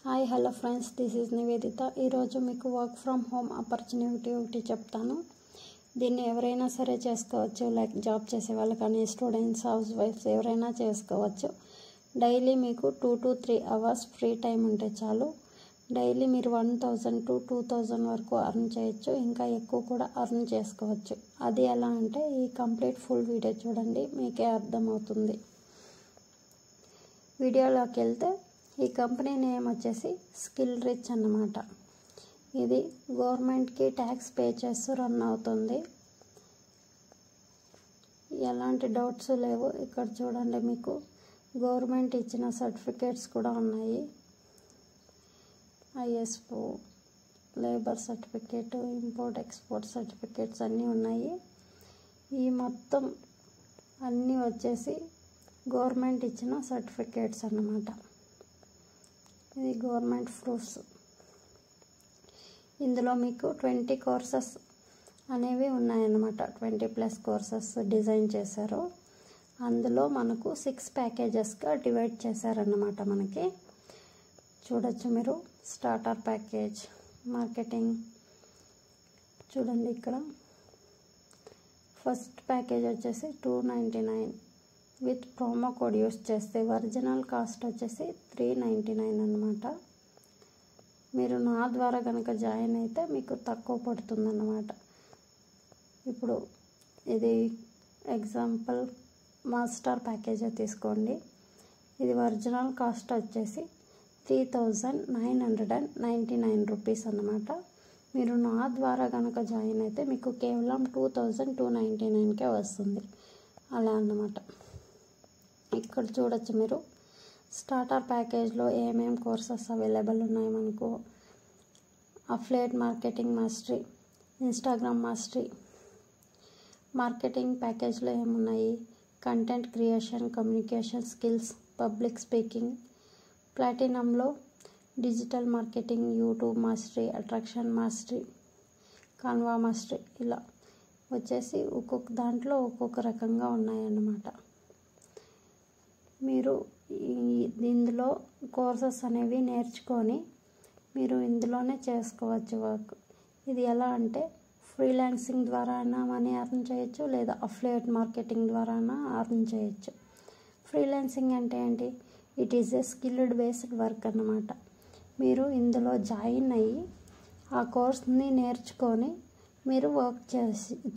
Hi hello friends, this is Nivedita. ఈరోజు మీకు work from home opportunity ఒకటి చెప్తాను. దీన్ని ఎవరైనా సరే చేసుకోవచ్చు, లైక్ జాబ్ చేసే వాళ్ళు కానీ, స్టూడెంట్స్, హౌస్ వైఫ్స్ ఎవరైనా చేసుకోవచ్చు. డైలీ మీకు 2 to 3 అవర్స్ ఫ్రీ టైం ఉంటే చాలు. డైలీ మీరు 1000 to 2000 వరకు అర్న్ చేయొచ్చు, ఇంకా ఎక్కువ కూడా అర్న్ చేసుకోవచ్చు. అది ఎలా అంటే ఈ కంప్లీట్ ఫుల్ వీడియో చూడండి, మీకే అర్థమవుతుంది. వీడియోలోకి వెళ్తే ఈ కంపెనీ నేమ్ వచ్చేసి స్కిల్ రిచ్ అన్నమాట. ఇది గవర్నమెంట్కి ట్యాక్స్ పే చేస్తూ రన్ అవుతుంది. ఎలాంటి డౌట్స్ లేవు. ఇక్కడ చూడండి, మీకు గవర్నమెంట్ ఇచ్చిన సర్టిఫికేట్స్ కూడా ఉన్నాయి. ISO, labour certificate, import export certificates అన్నీ ఉన్నాయి. ఈ మొత్తం అన్నీ వచ్చేసి గవర్నమెంట్ ఇచ్చిన సర్టిఫికేట్స్ అన్నమాట. ఇది గవర్నమెంట్ ప్రూఫ్స్. ఇందులో మీకు 20 కోర్సెస్ అనేవి ఉన్నాయన్నమాట. 20+ కోర్సెస్ డిజైన్ చేశారు. అందులో మనకు 6 ప్యాకేజెస్గా డివైడ్ చేశారన్నమాట. మనకి చూడొచ్చు మీరు. స్టార్టర్ ప్యాకేజ్, మార్కెటింగ్ చూడండి. ఇక్కడ ఫస్ట్ ప్యాకేజ్ వచ్చేసి 299 విత్ ప్రోమో కోడ్ యూస్ చేస్తే ఒరిజినల్ కాస్ట్ వచ్చేసి 399 అన్నమాట. మీరు నా ద్వారా కనుక జాయిన్ అయితే మీకు తక్కువ పడుతుందన్నమాట. ఇప్పుడు ఇది ఎగ్జాంపుల్ మాస్టర్ ప్యాకేజ్ తీసుకోండి. ఇది ఒరిజినల్ కాస్ట్ వచ్చేసి 3999 రూపీస్ అన్నమాట. మీరు నా ద్వారా కనుక జాయిన్ అయితే మీకు కేవలం 2299కే వస్తుంది. అలా అన్నమాట. ఇక్కడ చూడొచ్చు మీరు. స్టార్టర్ ప్యాకేజ్లో ఏమేం కోర్సెస్ అవైలబుల్ ఉన్నాయి మనకు. Affiliate marketing mastery, Instagram mastery. Marketing ప్యాకేజ్లో ఏమున్నాయి? Content creation, communication skills, public speaking. ప్లాటినంలో digital marketing, YouTube mastery, attraction mastery, Canva mastery. ఇలా వచ్చేసి ఒక్కొక్క దాంట్లో ఒక్కొక్క రకంగా ఉన్నాయన్నమాట. మీరు ఇందులో కోర్సెస్ అనేవి నేర్చుకొని మీరు ఇందులోనే చేసుకోవచ్చు వర్క్. ఇది ఎలా అంటే ఫ్రీలాన్సింగ్ ద్వారా అయినా మనీ అర్న్ చేయొచ్చు, లేదా అఫిలియేట్ మార్కెటింగ్ ద్వారా అయినా అర్న్ చేయొచ్చు. ఫ్రీలాన్సింగ్ అంటే ఏంటి? It is a skilled based work అన్నమాట. మీరు ఇందులో జాయిన్ అయ్యి ఆ కోర్స్ని నేర్చుకొని మీరు వర్క్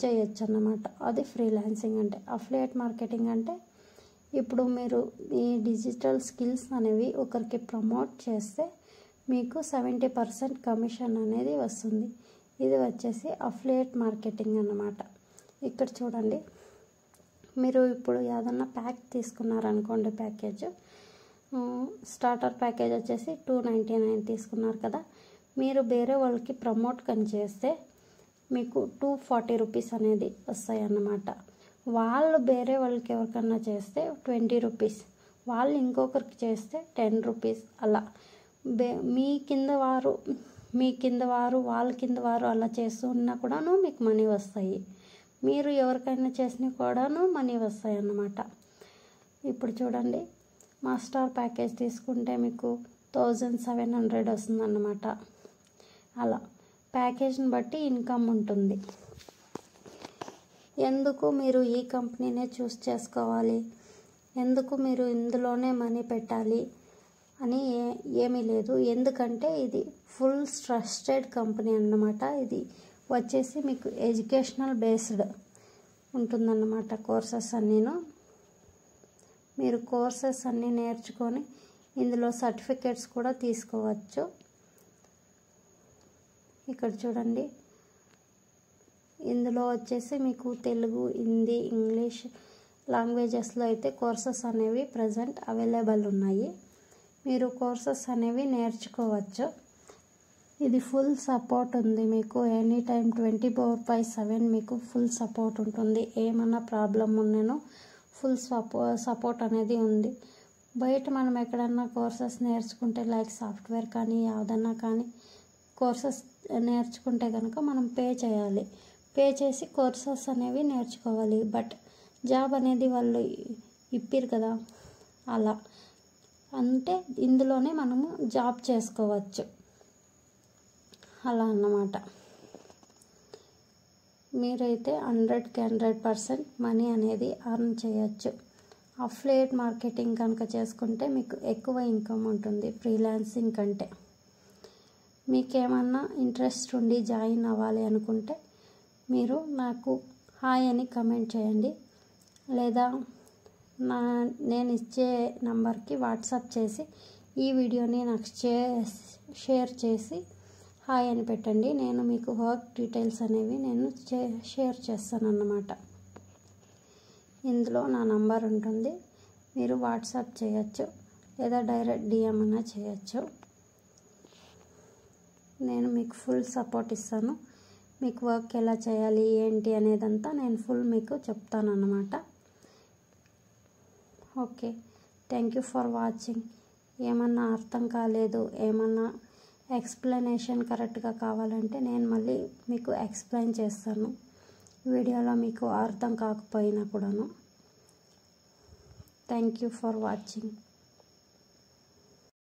చేయొచ్చు అన్నమాట. అది ఫ్రీలాన్సింగ్ అంటే. అఫిలియేట్ మార్కెటింగ్ అంటే ఇప్పుడు మీరు ఈ డిజిటల్ స్కిల్స్ అనేవి ఒకరికి ప్రమోట్ చేస్తే మీకు 70% కమిషన్ అనేది వస్తుంది. ఇది వచ్చేసి అఫిలియేట్ మార్కెటింగ్ అన్నమాట. ఇక్కడ చూడండి, మీరు ఇప్పుడు ఏదన్నా ప్యాక్ తీసుకున్నారనుకోండి, ప్యాకేజ్ స్టార్టర్ ప్యాకేజ్ వచ్చేసి 299 తీసుకున్నారు కదా. మీరు వేరే వాళ్ళకి ప్రమోట్ కానీ చేస్తే మీకు 240 రూపీస్ అనేది వస్తాయి అన్నమాట. వాళ్ళు వేరే వాళ్ళకి ఎవరికన్నా చేస్తే 20 రూపీస్, వాళ్ళు ఇంకొకరికి చేస్తే 10 రూపీస్. అలా మీ కింద వారు వాళ్ళ కింద వారు అలా చేస్తున్నా కూడాను మీకు మనీ వస్తాయి. మీరు ఎవరికైనా చేసినా కూడాను మనీ వస్తాయి అన్నమాట. ఇప్పుడు చూడండి, మాస్టర్ ప్యాకేజ్ తీసుకుంటే మీకు 1700 వస్తుందన్నమాట. అలా ప్యాకేజ్ని బట్టి ఇన్కమ్ ఉంటుంది. ఎందుకు మీరు ఈ కంపెనీనే చూస్ చేసుకోవాలి, ఎందుకు మీరు ఇందులోనే మనీ పెట్టాలి అని ఏమీ లేదు. ఎందుకంటే ఇది ఫుల్ ట్రస్టెడ్ కంపెనీ అన్నమాట. ఇది వచ్చేసి మీకు ఎడ్యుకేషనల్ బేస్డ్ ఉంటుందన్నమాట. కోర్సెస్ అన్నీను మీరు కోర్సెస్ అన్నీ నేర్చుకొని ఇందులో సర్టిఫికేట్స్ కూడా తీసుకోవచ్చు. ఇక్కడ చూడండి, ఇందులో వచ్చేసి మీకు తెలుగు, హిందీ, ఇంగ్లీష్ లాంగ్వేజెస్లో అయితే కోర్సెస్ అనేవి ప్రజెంట్ అవైలబుల్ ఉన్నాయి. మీరు కోర్సెస్ అనేవి నేర్చుకోవచ్చు. ఇది ఫుల్ సపోర్ట్ ఉంది మీకు. ఎనీ టైం 24/7 మీకు ఫుల్ సపోర్ట్ ఉంటుంది. ఏమన్నా ప్రాబ్లం ఉన్నానో ఫుల్ సపోర్ట్ అనేది ఉంది. బయట మనం ఎక్కడన్నా కోర్సెస్ నేర్చుకుంటే, లైక్ సాఫ్ట్వేర్ కానీ ఏదన్నా కానీ కోర్సెస్ నేర్చుకుంటే కనుక మనం పే చేయాలి. పే చేసి కోర్సెస్ అనేవి నేర్చుకోవాలి. బట్ జాబ్ అనేది వాళ్ళు ఇప్పిరు కదా. అలా అంటే ఇందులోనే మనము జాబ్ చేసుకోవచ్చు అలా అన్నమాట. మీరైతే 100కి 100% మనీ అనేది అర్న్ చేయొచ్చు. అఫిలియేట్ మార్కెటింగ్ కనుక చేసుకుంటే మీకు ఎక్కువ ఇన్కమ్ ఉంటుంది ఫ్రీలాన్సింగ్ కంటే. మీకేమన్నా ఇంట్రెస్ట్ ఉండి జాయిన్ అవ్వాలి అనుకుంటే మీరు నాకు హాయ్ అని కమెంట్ చేయండి, లేదా నేను ఇచ్చే నంబర్కి వాట్సాప్ చేసి ఈ వీడియోని నాకు షేర్ చేసి హాయ్ అని పెట్టండి. నేను మీకు వర్క్ డీటెయిల్స్ అనేవి నేను షేర్ చేస్తాను అన్నమాట. ఇందులో నా నంబర్ ఉంటుంది, మీరు వాట్సాప్ చేయొచ్చు లేదా డైరెక్ట్ డిఎం అన్నా చేయొచ్చు. నేను మీకు ఫుల్ సపోర్ట్ ఇస్తాను. మీకు వర్క్ ఎలా చేయాలి ఏంటి అనేదంతా నేను ఫుల్ మీకు చెప్తాను అన్నమాట. Okay, thank you for watching. ఏమన్నా అర్థం కాలేదు, ఏమన్నా ఎక్స్ప్లెనేషన్ కరెక్ట్గా కావాలంటే నేను మళ్ళీ మీకు ఎక్స్ప్లెయిన్ చేస్తాను వీడియోలో, మీకు అర్థం కాకపోయినా కూడాను. Thank you for watching.